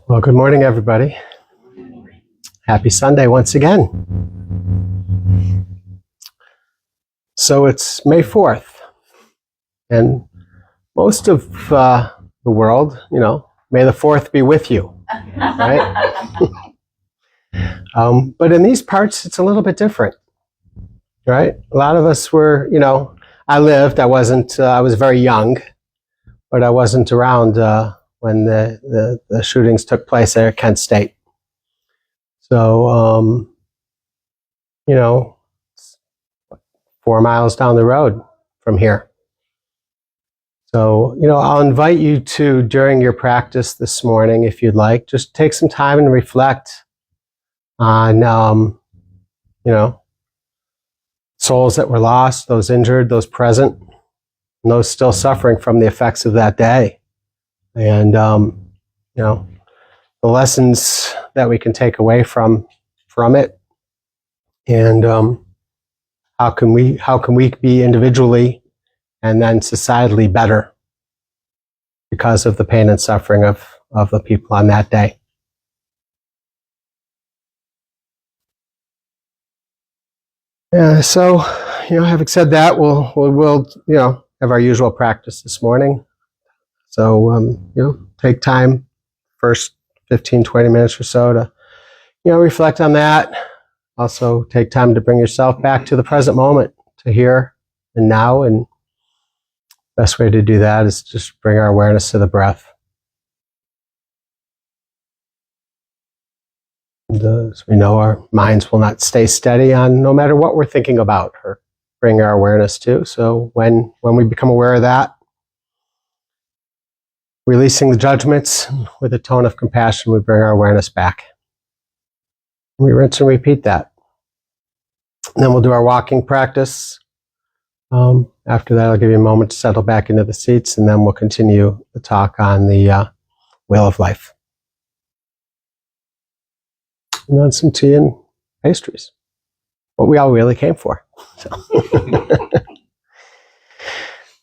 Well, good morning, everybody. Happy Sunday once again. So it's May 4th, and most of the world, May the 4th be with you, right? But in these parts, it's a little bit different, right? A lot of us were, I was very young, but I wasn't around when the shootings took place there at Kent State. So, 4 miles down the road from here. So, I'll invite you to, during your practice this morning, if you'd like, just take some time and reflect on, souls that were lost, those injured, those present, and those still suffering from the effects of that day. And, the lessons that we can take away from it. And how can we be individually and then societally better because of the pain and suffering of the people on that day. So, having said that, we'll have our usual practice this morning. So, take time, first 15, 20 minutes or so to, reflect on that. Also take time to bring yourself back to the present moment, to here and now. And the best way to do that is just bring our awareness to the breath. As we know, our minds will not stay steady on no matter what we're thinking about or bring our awareness to. So when we become aware of that, releasing the judgments with a tone of compassion, we bring our awareness back. We rinse and repeat that. And then we'll do our walking practice. After that, I'll give you a moment to settle back into the seats, and then we'll continue the talk on the wheel of life. And then some tea and pastries. What we all really came for.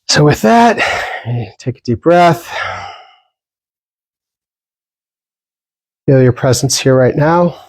So with that, take a deep breath. Feel your presence here right now.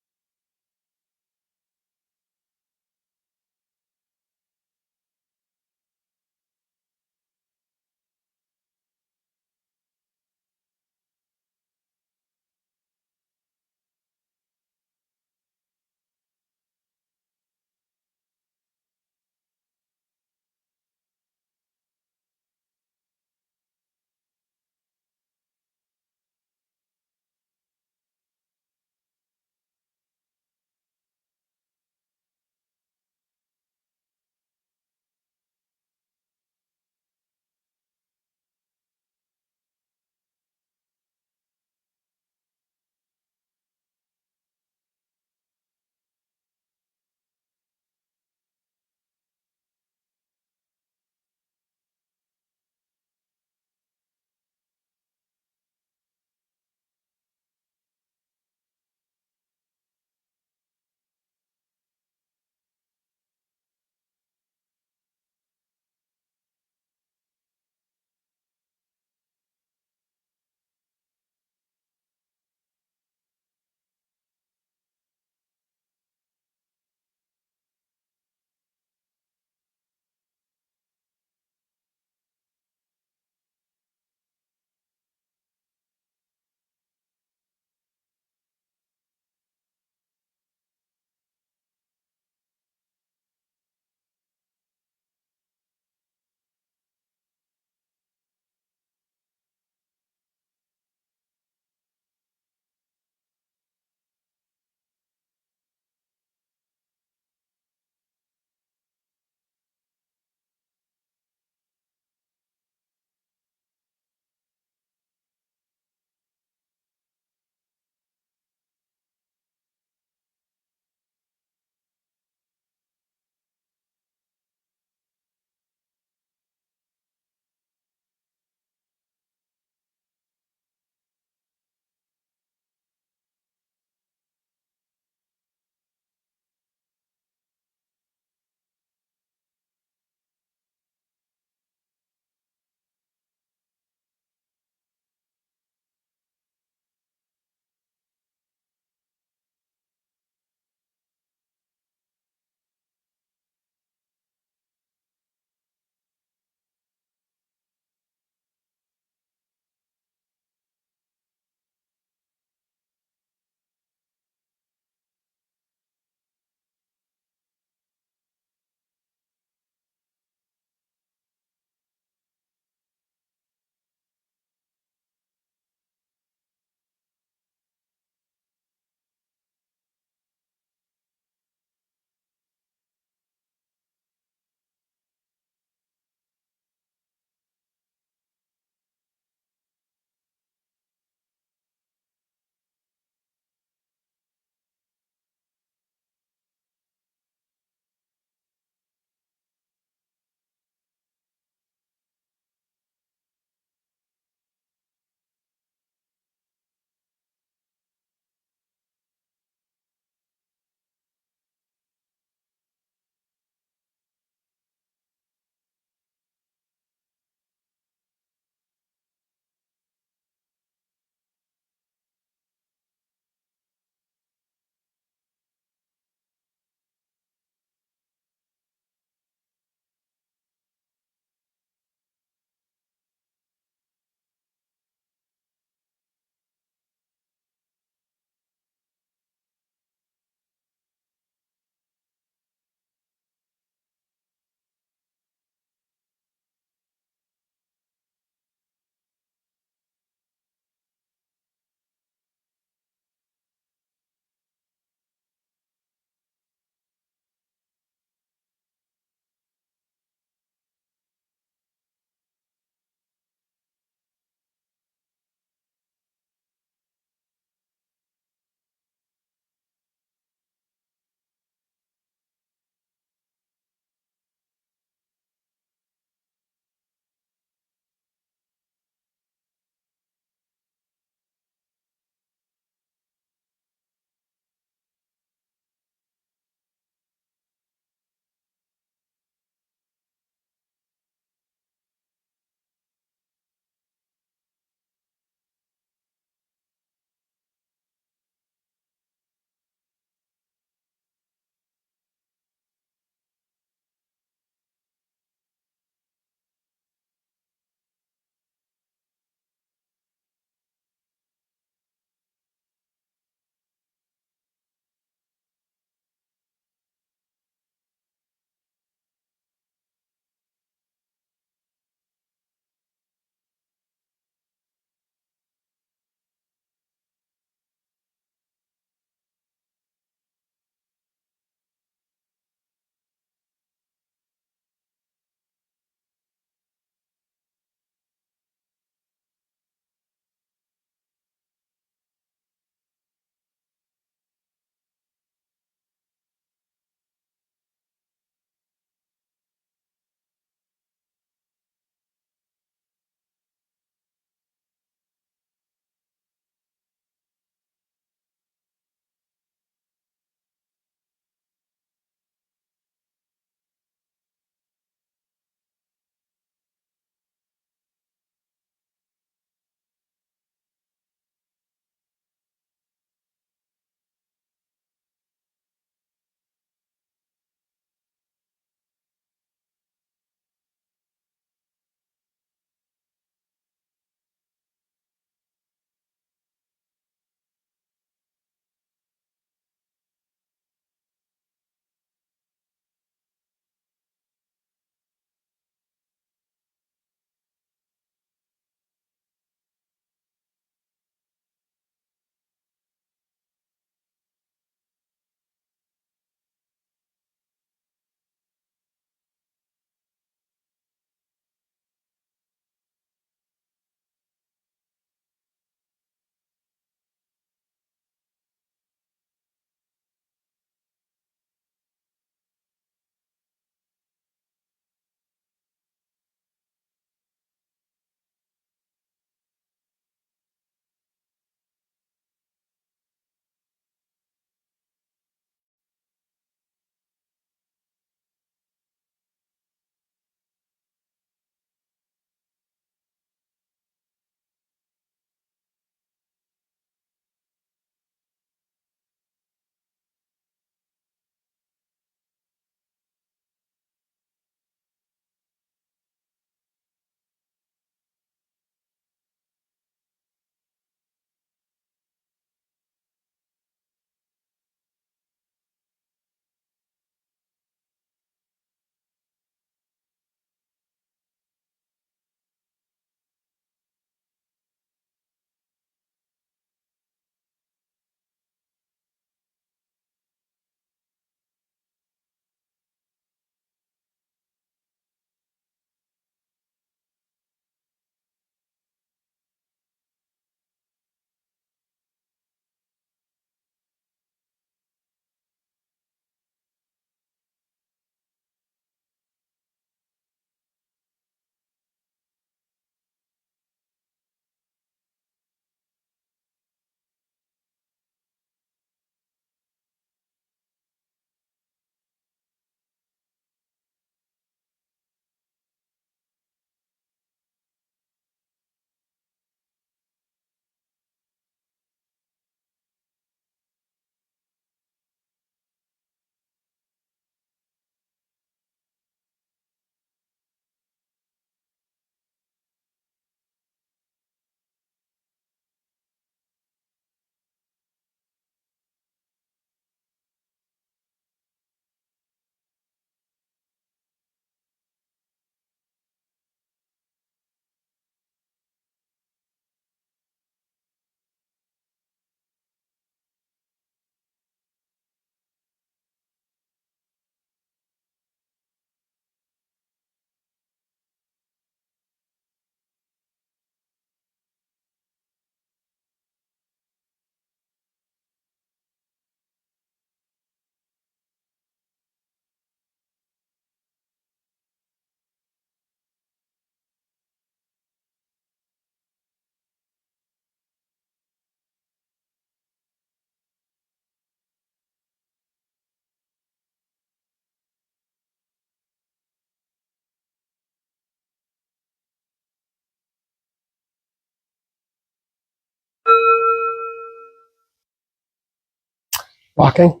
Walking?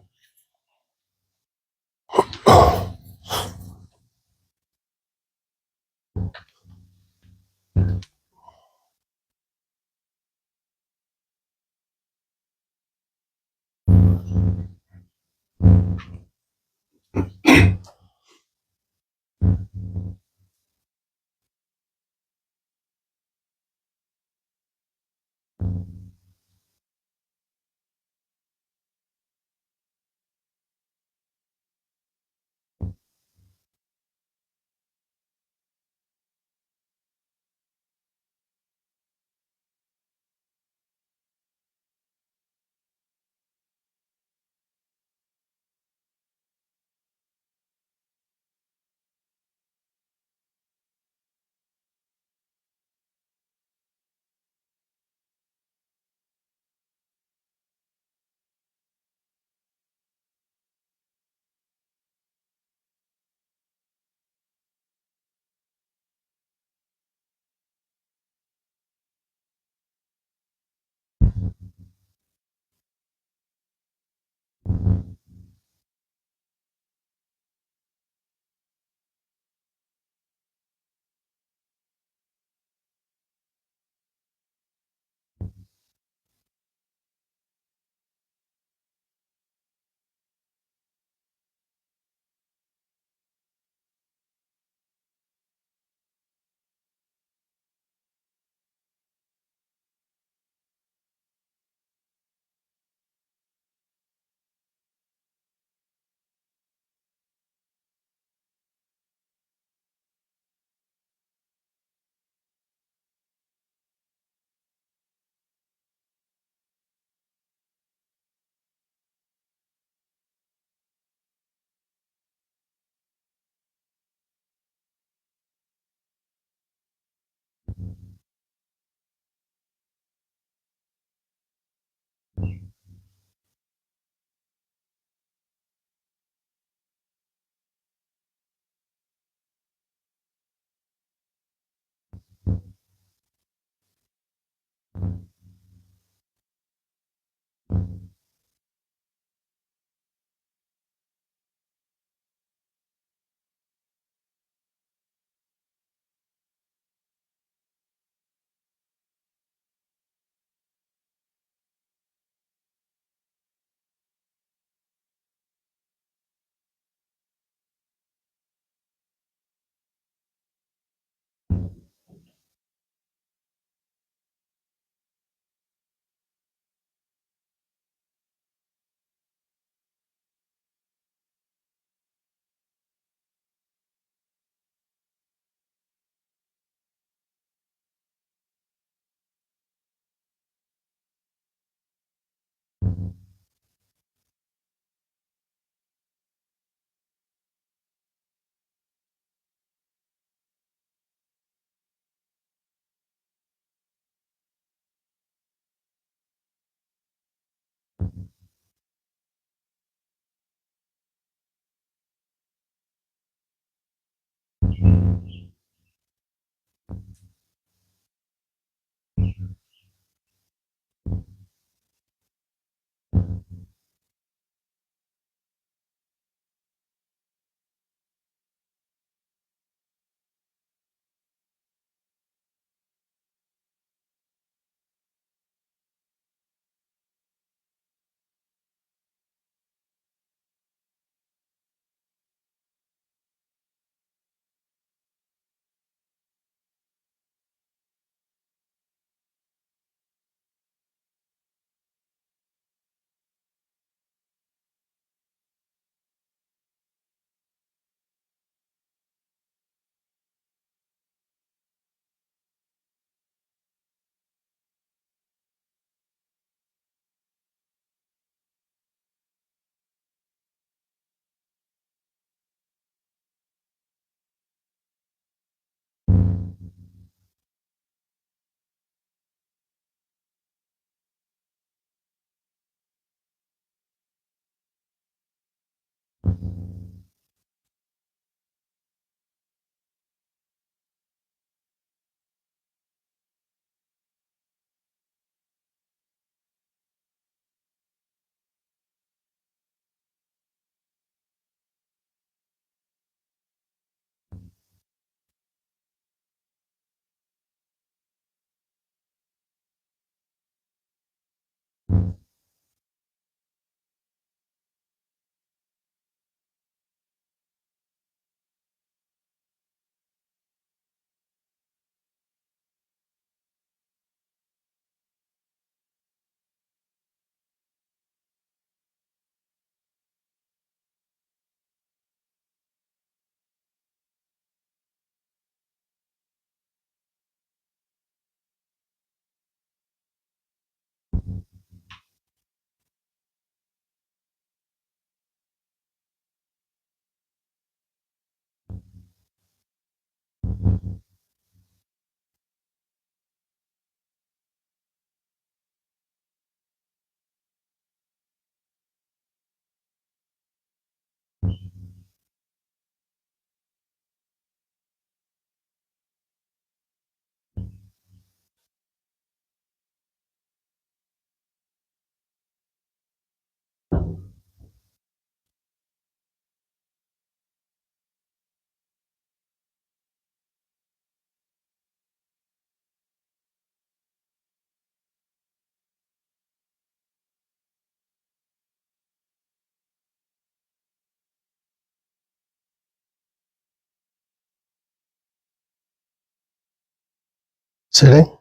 Sitting.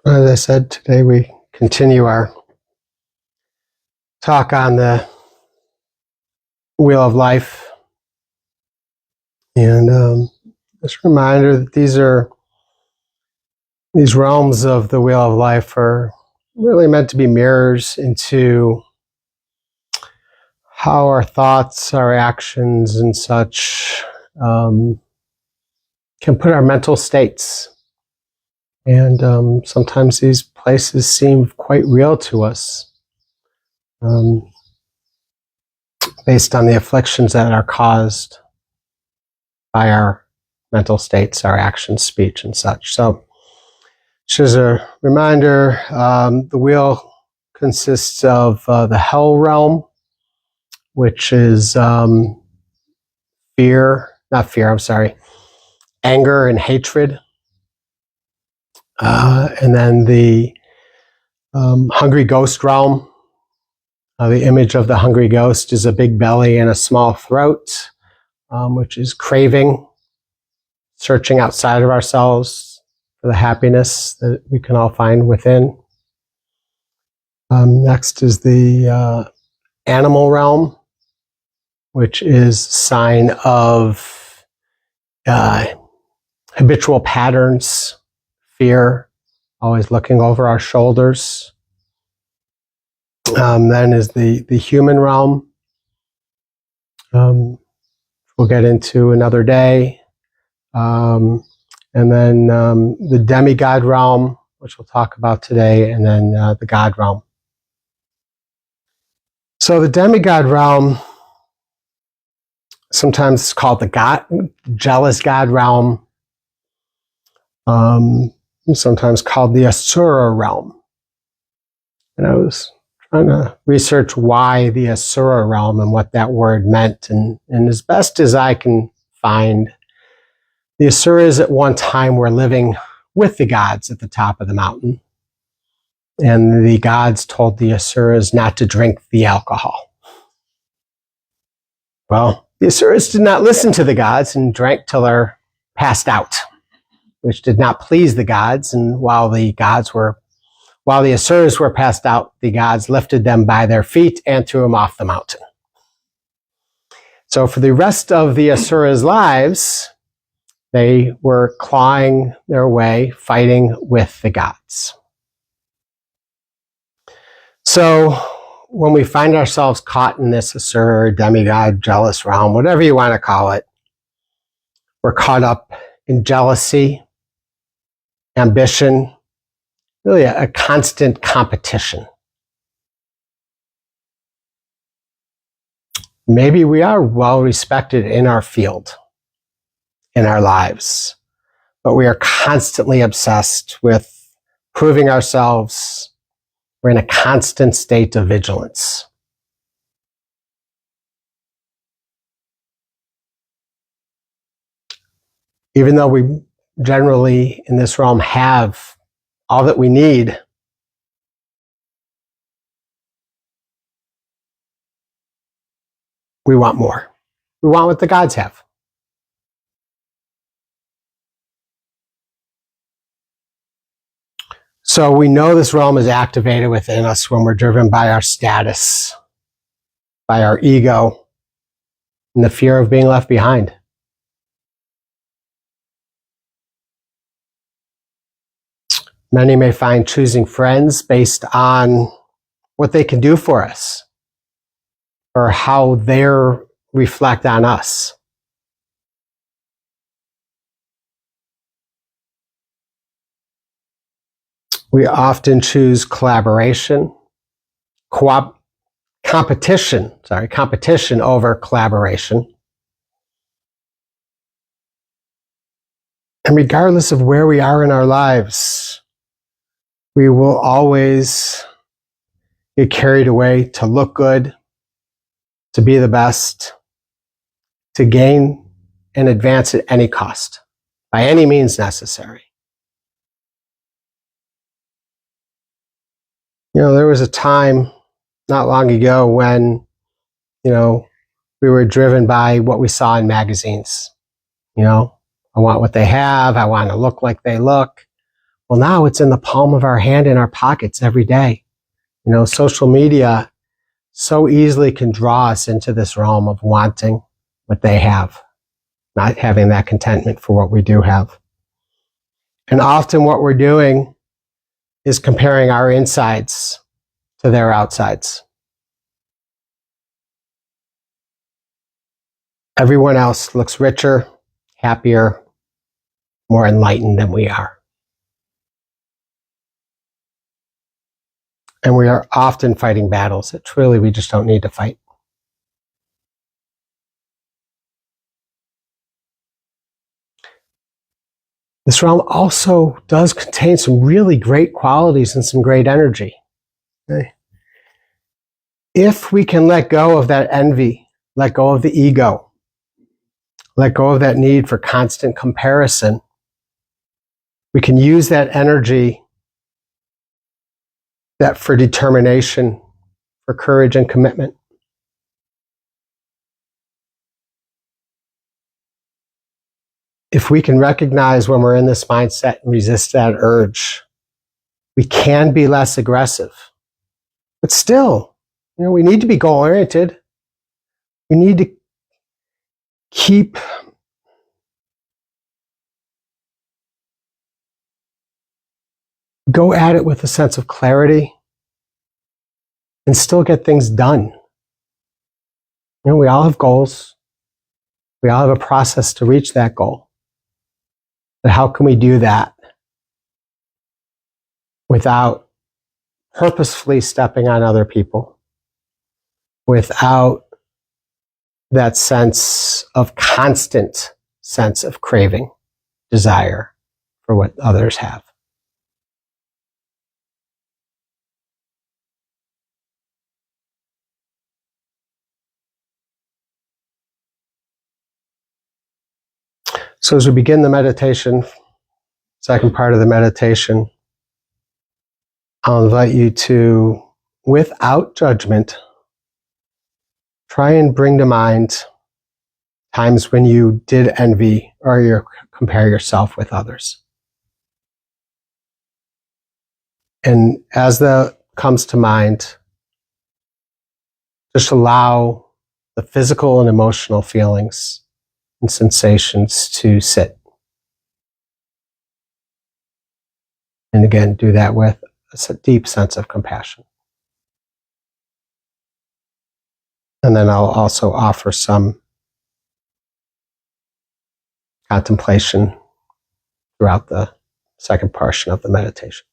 As I said, today we continue our talk on the wheel of life. And just a reminder that these realms of the wheel of life are really meant to be mirrors into how our thoughts, our actions, and such can put our mental states. And sometimes these places seem quite real to us, based on the afflictions that are caused by our mental states, our actions, speech, and such. So, just as a reminder, the wheel consists of the hell realm, which is anger and hatred. And then the hungry ghost realm. The image of the hungry ghost is a big belly and a small throat, which is craving, searching outside of ourselves for the happiness that we can all find within. Next is the animal realm, which is a sign of habitual patterns, fear, always looking over our shoulders. Then is the human realm. We'll get into another day. and then the Demi-God Realm, which we'll talk about today, and then the God Realm. So the Demi-God Realm, sometimes it's called the jealous God Realm, sometimes called the Asura Realm. And I was trying to research why the Asura Realm and what that word meant, and as best as I can find, the Asuras at one time were living with the gods at the top of the mountain. And the gods told the Asuras not to drink the alcohol. Well, the Asuras did not listen to the gods and drank till they're passed out, which did not please the gods. And while the Asuras were passed out, the gods lifted them by their feet and threw them off the mountain. So for the rest of the Asuras' lives, they were clawing their way, fighting with the gods. So when we find ourselves caught in this Asura, demigod, jealous realm, whatever you want to call it, we're caught up in jealousy, ambition, really a constant competition. Maybe we are well respected in our field, in our lives, but we are constantly obsessed with proving ourselves. We're in a constant state of vigilance. Even though we generally in this realm have all that we need, we want more. We want what the gods have. So we know this realm is activated within us when we're driven by our status, by our ego, and the fear of being left behind. Many may find choosing friends based on what they can do for us or how they reflect on us. We often choose competition over collaboration. And regardless of where we are in our lives, we will always get carried away to look good, to be the best, to gain and advance at any cost, by any means necessary. There was a time not long ago when, we were driven by what we saw in magazines. I want what they have. I want to look like they look. Well, now it's in the palm of our hand, in our pockets every day. Social media so easily can draw us into this realm of wanting what they have, not having that contentment for what we do have. And often what we're doing is comparing our insides to their outsides. Everyone else looks richer, happier, more enlightened than we are. And we are often fighting battles that truly we just don't need to fight. This realm also does contain some really great qualities and some great energy. Okay? If we can let go of that envy, let go of the ego, let go of that need for constant comparison, we can use that energy for determination, for courage and commitment. If we can recognize when we're in this mindset and resist that urge, we can be less aggressive. But still, we need to be goal-oriented. We need to go at it with a sense of clarity and still get things done. We all have goals. We all have a process to reach that goal. But how can we do that without purposefully stepping on other people, without that constant sense of craving, desire for what others have? So as we begin the meditation, second part of the meditation, I'll invite you to, without judgment, try and bring to mind times when you did envy or compare yourself with others. And as that comes to mind, just allow the physical and emotional feelings and sensations to sit. And again, do that with a deep sense of compassion. And then I'll also offer some contemplation throughout the second portion of the meditation.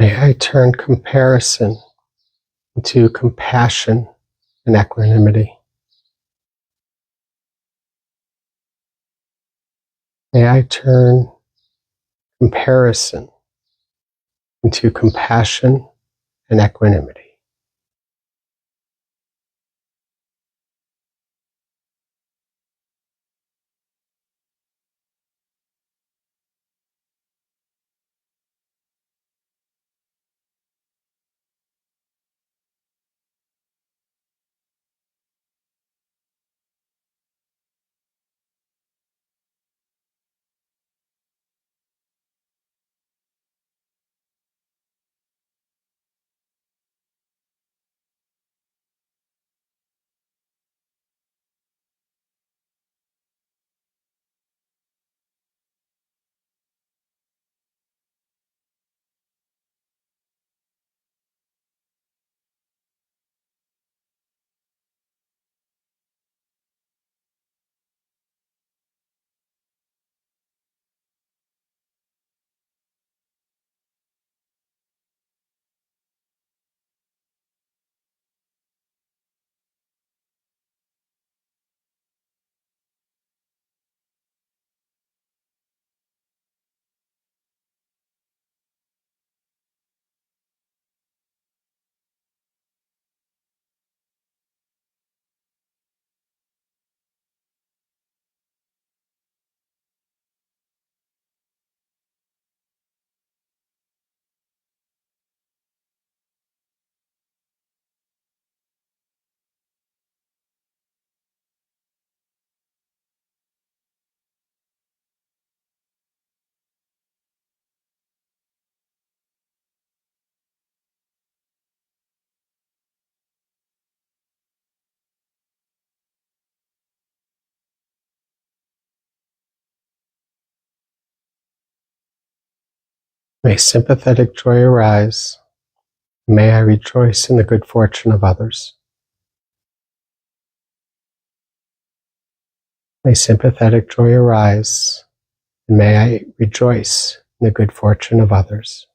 May I turn comparison into compassion and equanimity. May I turn comparison into compassion and equanimity. May sympathetic joy arise. May I rejoice in the good fortune of others. May sympathetic joy arise, and may I rejoice in the good fortune of others.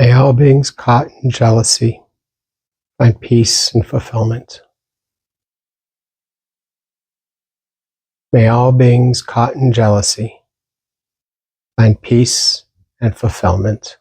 May all beings caught in jealousy find peace and fulfillment. May all beings caught in jealousy find peace and fulfillment.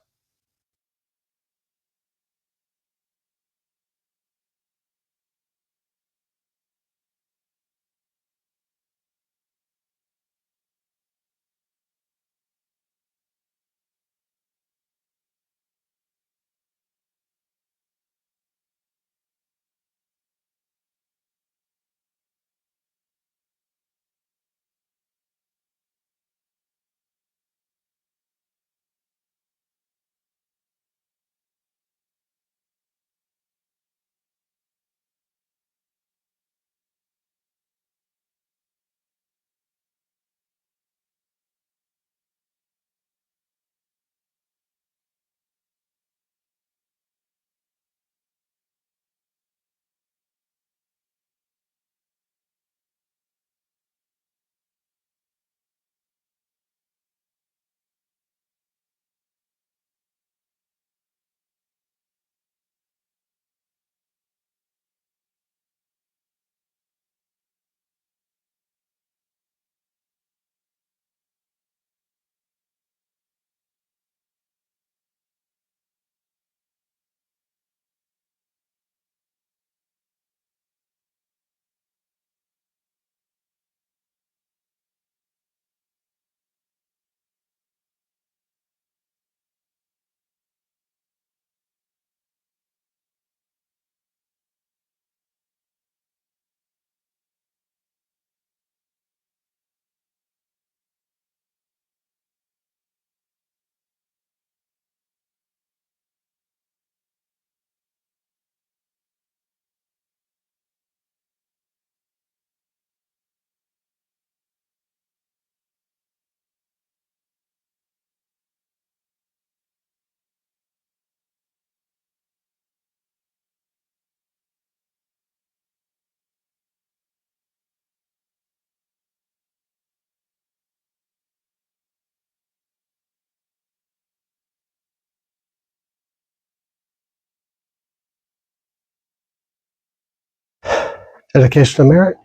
Dedication of merit.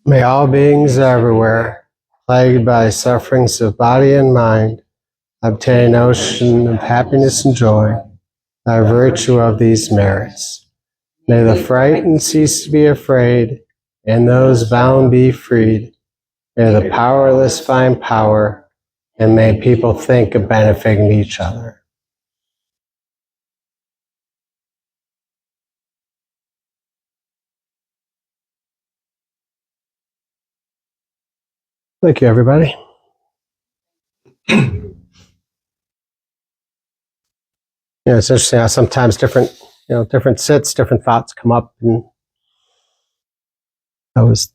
May all beings everywhere, plagued by sufferings of body and mind, obtain an ocean of happiness and joy by virtue of these merits. May the frightened cease to be afraid, and those bound be freed. May the powerless find power, and may people think of benefiting each other. Thank you, everybody. It's interesting how sometimes different sits, different thoughts come up. And I was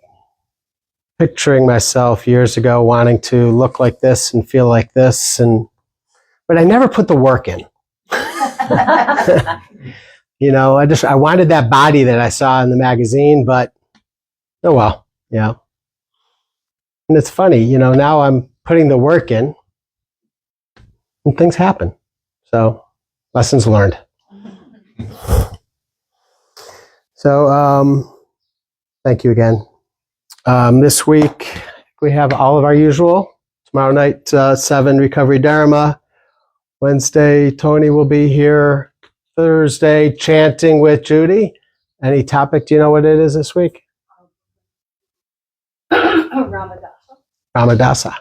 picturing myself years ago wanting to look like this and feel like this, but I never put the work in. I wanted that body that I saw in the magazine, but oh well, yeah. And it's funny, now I'm putting the work in and things happen. So, lessons learned. So, thank you again. This week, we have all of our usual. Tomorrow night, 7, Recovery Dharma. Wednesday, Tony will be here. Thursday, chanting with Judy. Any topic? Do you know what it is this week? Ramadasa.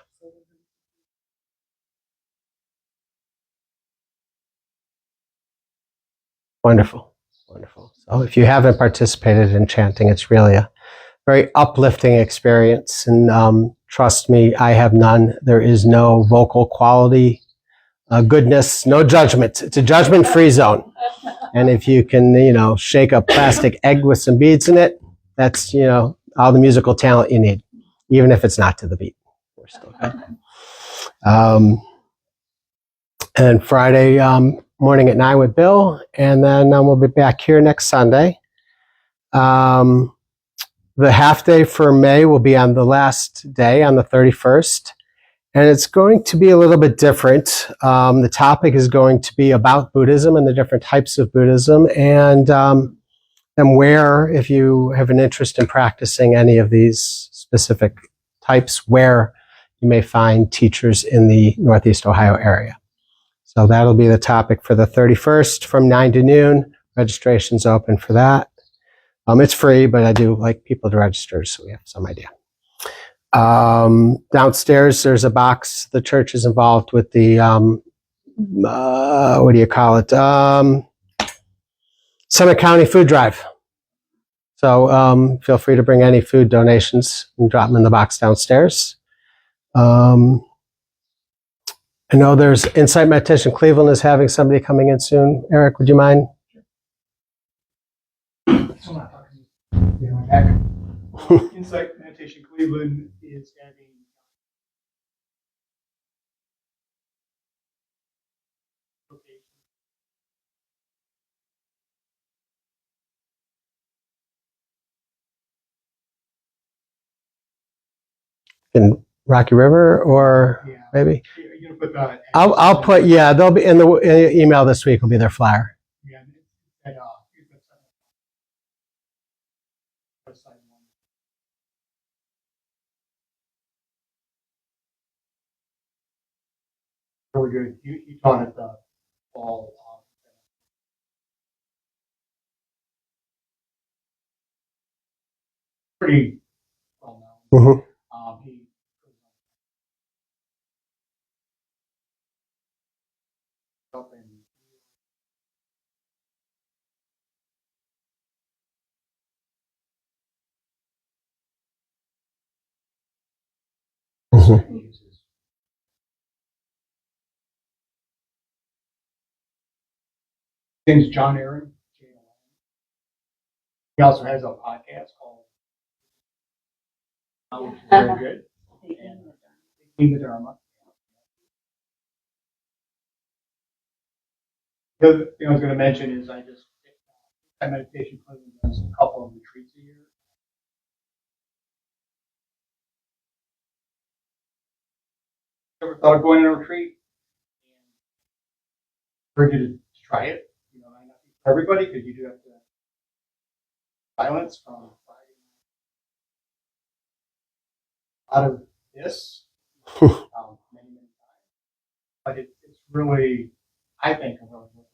Wonderful. Wonderful. So if you haven't participated in chanting, it's really a very uplifting experience. And trust me, I have none. There is no vocal quality, goodness, no judgment. It's a judgment-free zone. And if you can, shake a plastic egg with some beads in it, that's, all the musical talent you need, even if it's not to the beat. We're still good. And Friday morning at 9 with Bill, and then we'll be back here next Sunday. The half day for May will be on the last day, on the 31st. And it's going to be a little bit different. The topic is going to be about Buddhism and the different types of Buddhism, and where, if you have an interest in practicing any of these specific types, where you may find teachers in the Northeast Ohio area. So that'll be the topic for the 31st from 9 to noon. Registration's open for that. It's free, but I do like people to register so we have some idea. Downstairs, there's a box. The church is involved with the, what do you call it? Summit County Food Drive. So feel free to bring any food donations and drop them in the box downstairs. I know there's Insight Meditation Cleveland is having somebody coming in soon. Eric, would you mind? Insight Meditation Cleveland is having in Rocky River, or maybe? You're gonna put the I'll put, yeah, they'll be in the email this week will be their flyer. Yeah, really good. You taught at the fall. Pretty well known. Mm-hmm. He up in Mm-hmm. His name's John Aaron. He also has a podcast called which is very good. And the Dharma. The other thing I was going to mention is I meditation clinic does a couple of retreats a year. Ever thought of going on a retreat? I encourage you to try it. You know, not for everybody, because you do have to silence from out of this many times. But it's really, I think, a really good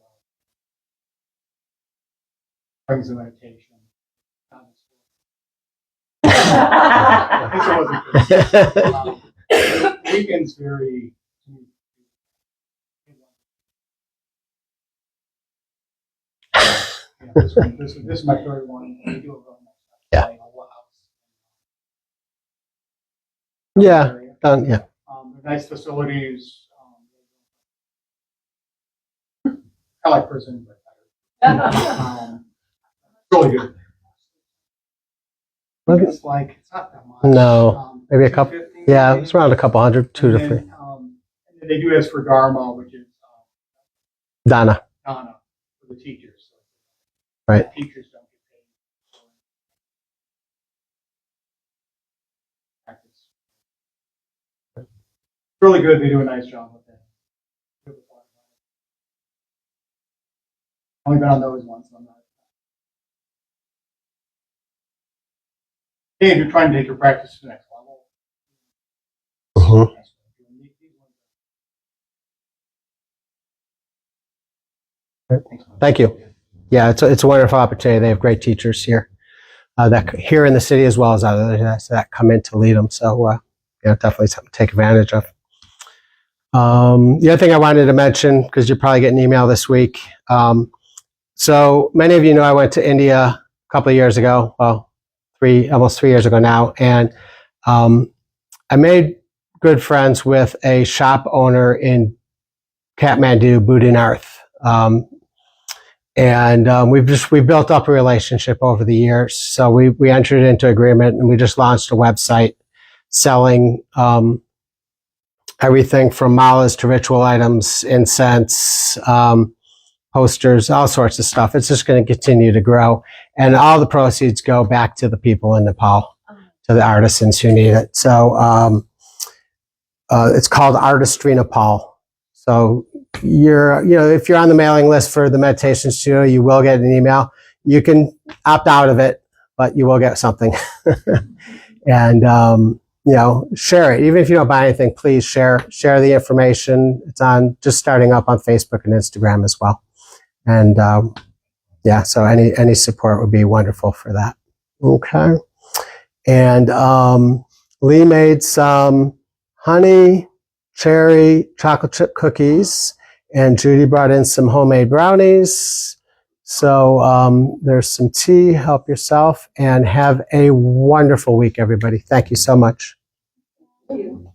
brings the meditation. Weekend's very. This is my third one. We do a real nice yeah. Yeah. Yeah. Nice facilities. I like prison, but really good. It's like it's not that much. No, maybe a couple. Yeah, it's around a couple hundred, 2 to 3. And then they do ask for Dharma, which is Dana. Dana for the teachers. So right. Teachers don't get paid. Practice. Really good. They do a nice job with it. I've only been on those ones. So I'm not. Hey, you're trying to take your practice to the next level. Mm-hmm. Thank you. Yeah, it's a wonderful opportunity. They have great teachers here, that here in the city as well as others that come in to lead them. So, definitely something to take advantage of. The other thing I wanted to mention, because you're probably getting an email this week. So many of you know I went to India a couple of years ago. Well, almost 3 years ago now, and I made good friends with a shop owner in Kathmandu, Buddha-Narth. We've built up a relationship over the years. So we entered into agreement, and we just launched a website selling everything from malas to ritual items, incense, posters, all sorts of stuff. It's just going to continue to grow, and all the proceeds go back to the people in Nepal, to the artisans who need it. So It's called Artistry Nepal. So if you're on the mailing list for the meditation studio, you will get an email. You can opt out of it, but you will get something. And share it. Even if you don't buy anything, please share the information. It's just starting up on Facebook and Instagram as well. And so any support would be wonderful for that. Okay. And Lee made some honey cherry chocolate chip cookies, and Judy brought in some homemade brownies. So there's some tea. Help yourself and have a wonderful week, everybody. Thank you so much. Thank you.